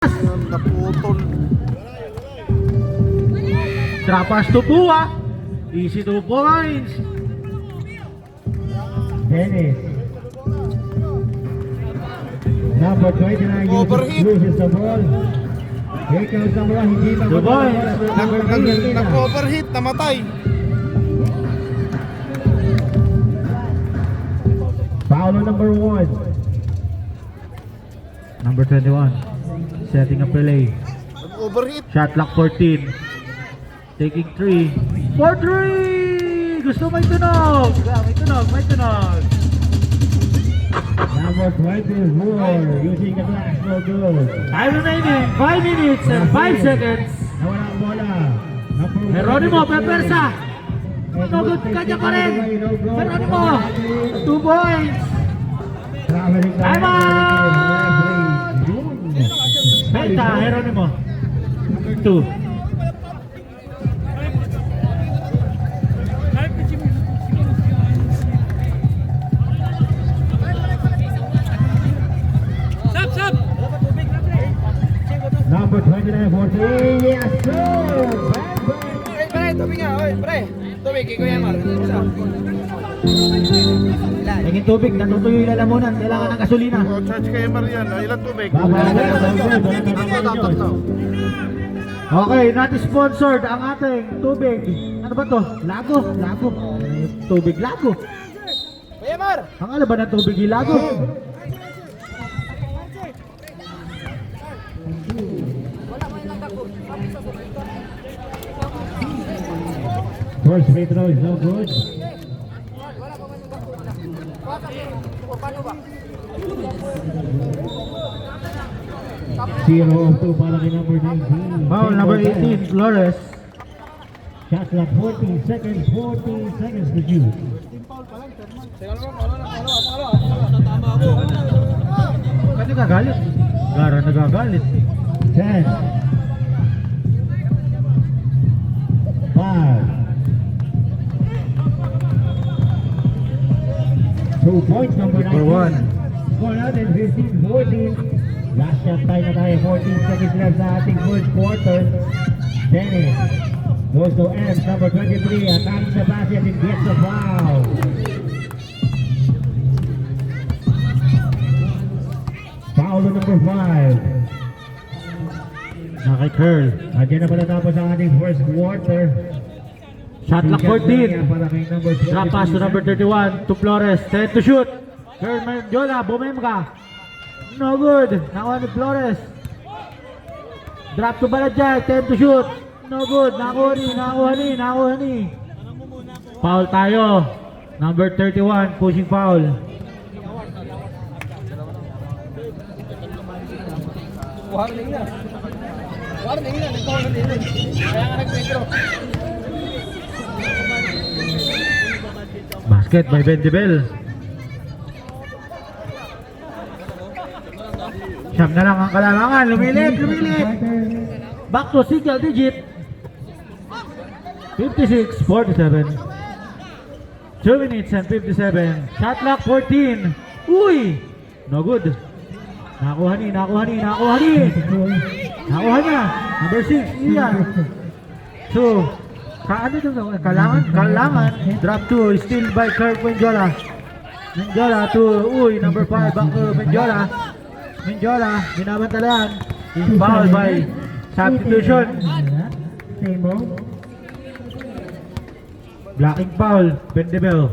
Naputol. Drop pass to Pua. Easy 2 points. Dennis. Number 29 Overhit. loses the ball. Here comes number 1. Hindi pa The boy. Nag-overheat, namatay. Foul on number 1. Number 21. Setting up relay. Nag-overheat. Shot clock 14. Taking 3. For 3! Gusto may tunog. May tunog, may tunog. Number 24 using the glass, no good. Time remaining. 5 minutes and 5 seconds. Nawala ang bola. Number Geronimo, Pepersa. No good, kanya pa rin. Geronimo. 2 points. Traveling Time out! Benta, Geronimo. Number 2. Number 29 for 3. Yes, sir! Pre, tubig nga. Oy, pre. Tubig, kay Kuya Mar. Naging tubig, natutuyo yung lalamunan. Kailangan ng gasolina. O, charge kay Mar yan. Ilan tubig? Tatlo. Okay, not sponsored ang ating tubig. Ano ba to? Lago. Tubig lago. Kuya Mar! Ang alam ba ng tubig yung lago? First free throw is no good. Zero of 2 para kay number 19. Foul number 18, Flores. Shot clock 14 seconds to shoot. Ba't nagagalit? Gara nagagalit. 10 5 2 points number 19. For 1. Score natin 15-14. Last shot tayo na tayo. 14 seconds left sa ating first quarter. Dennis goes to M, number 23. Attacking the basket and gets a foul. Foul on number 5. Nakikirl. Nandiyan na pala tapos ang ating first quarter. Shot clock 14. Para kay number 23. Drop pass to number 31 to Flores. 10 to shoot. Curl Mendiola, bumem ka. No good. Nakuha ni Flores. Drop to Balajay. 10 to shoot. No good. Nakuha ni. Foul tayo. Number 31, pushing foul. Warning na. Nagkawalan din. Kaya nga nag-retro. Basket by Bendibel. Siyam na lang ang kalamangan. Lumilit. Back to single digit. 56-47. 2 minutes and 57. Shot clock 14. Uy! No good. Nakuha ni. Nakuha niya. Number 6. Iyan. So, ano ito? Kalangan. Drop 2. Still by Kirk Mendiola. Mendiola to, number 5. Back to Mendiola. Binabantalan. Foul by substitution. Same ball. Blocking foul. Bendibel.